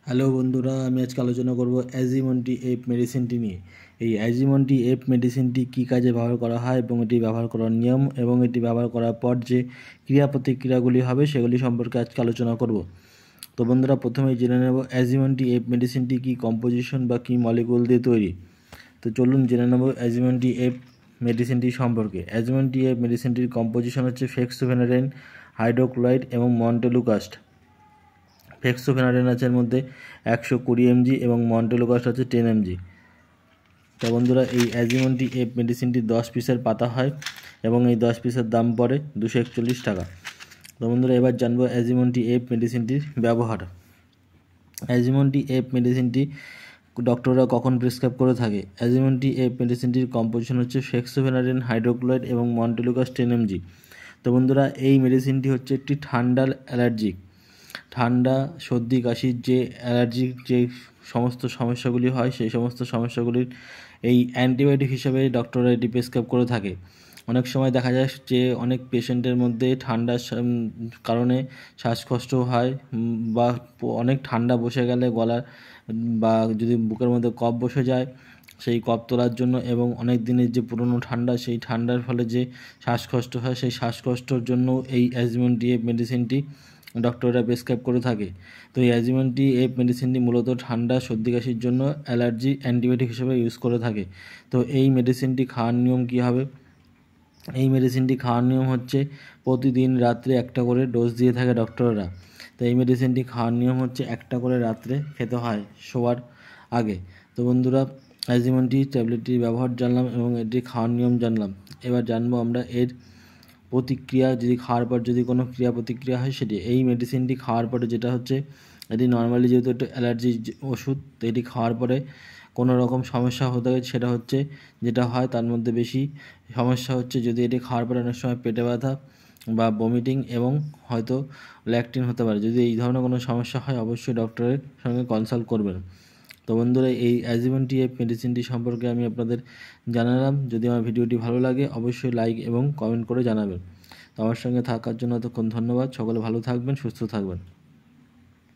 Hello বন্ধুরা, আমি আজকে আলোচনা করব অ্যাজিমন্টি এফ মেডিসিনটি নিয়ে। এই অ্যাজিমন্টি এফ মেডিসিনটি কী কাজে ব্যবহার করা হয় এবং এটি ব্যবহার করার নিয়ম এবং এটি ব্যবহার করার পর যে ক্রিয়া প্রতিক্রিয়াগুলি হবে সেগুলি সম্পর্কে আজকে আলোচনা করব। তো বন্ধুরা, প্রথমেই জেনে নেব অ্যাজিমন্টি এফ মেডিসিনটি কী কম্পোজিশন বা কী মলিকুল দিয়ে তৈরি। তো চলুন জেনে নেব অ্যাজিমন্টি এফ মেডিসিনটি সম্পর্কে। অ্যাজিমন্টি এফ মেডিসিনটির কম্পোজিশন হচ্ছে ফেক্সোফেনারেন, হাইড্রোক্লোরাইড এবং মন্টেলুকাস্ট। ফেক্সোফেনারেন আছে এর মধ্যে 120 mg এবং মন্টেলুকাস্ট আছে 10 mg। তো বন্ধুরা, এই অ্যাজিমন্টি এফ মেডিসিনটি 10 পিসের পাতা হয় এবং এই 10 পিসের দাম পড়ে 241 টাকা। তো বন্ধুরা, এবার জানবো অ্যাজিমন্টি এফ মেডিসিনটির ব্যবহার। অ্যাজিমন্টি এফ মেডিসিনটি ডক্টররা কখন প্রেসক্রাইব করে থাকে? অ্যাজিমন্টি এফ মেডিসিনটির কম্পোজিশন হচ্ছে ফেক্সোফেনারেন, হাইড্রোক্লোরাইড এবং মন্টেলুকাস্ট 10 mg। তো বন্ধুরা, এই মেডিসিনটি হচ্ছে একটি ঠান্ডা সর্দি কাশির যে অ্যালার্জিক যে সমস্ত সমস্যাগুলি হয় সেই সমস্ত সমস্যাগুলির এই অ্যান্টিবায়োটিক হিসেবে ডক্টররা এটি প্রেসক্রাইব করে থাকে। অনেক সময় দেখা যায় যে অনেক পেশেন্টের মধ্যে ঠান্ডার কারণে শ্বাসকষ্ট হয় বা অনেক ঠান্ডা বসে গেলে গলার বা যদি বুকের মধ্যে কফ বসে যায় সেই কফ তোলার জন্য এবং অনেক দিনের যে পুরনো ঠান্ডা সেই ঠান্ডার ফলে যে শ্বাসকষ্ট হয় সেই শ্বাসকষ্টর জন্য এই অ্যাজিমন্টি এফ মেডিসিনটি ডক্টররা প্রেসক্রাইব করে থাকে। তো এই অ্যাজিমন্টি এফ মেডিসিনটি মূলত ঠান্ডা সর্দি কাশির জন্য অ্যালার্জি অ্যান্টিবায়োটিক হিসেবে ইউজ করে থাকে। তো এই মেডিসিনটি খাওয়ার নিয়ম কী হবে? এই মেডিসিনটি খাওয়ার নিয়ম হচ্ছে প্রতিদিন রাত্রে একটা করে ডোজ দিয়ে থাকে ডক্টররা। তো এই মেডিসিনটি খাওয়ার নিয়ম হচ্ছে একটা করে রাত্রে খেতে হয় শোয়ার আগে। তো বন্ধুরা, অ্যাজিমন্টি ট্যাবলেটটির ব্যবহার জানলাম এবং এটি খাওয়ার নিয়ম জানলাম। এবার জানবো আমরা এর প্রতিক্রিয়া, যদি খাওয়ার পর যদি কোনো ক্রিয়া প্রতিক্রিয়া হয় সেটি। এই মেডিসিনটি খাওয়ার পরে যেটা হচ্ছে, এটি নর্মালি যেহেতু একটা অ্যালার্জি ওষুধ, তো এটি খাওয়ার পরে কোনো রকম সমস্যা হতে হয় সেটা হচ্ছে যেটা হয় তার মধ্যে বেশি সমস্যা হচ্ছে যদি এটি খাওয়ার পরে অনেক সময় পেটে ব্যথা বা বমিটিং এবং হয়তো ল্যাকটিন হতে পারে। যদি এই ধরনের কোনো সমস্যা হয় অবশ্যই ডক্টরের সঙ্গে কনসাল্ট করবেন। তো বন্ধুরা, এই অ্যাজিমন্টি এফ মেডিসিনটি সম্পর্কে আমি আপনাদের জানালাম। যদি আমার ভিডিওটি ভালো লাগে অবশ্যই লাইক এবং কমেন্ট করে জানাবেন। তো আমার সঙ্গে থাকার জন্য এতক্ষণ ধন্যবাদ। সকলে ভালো থাকবেন, সুস্থ থাকবেন।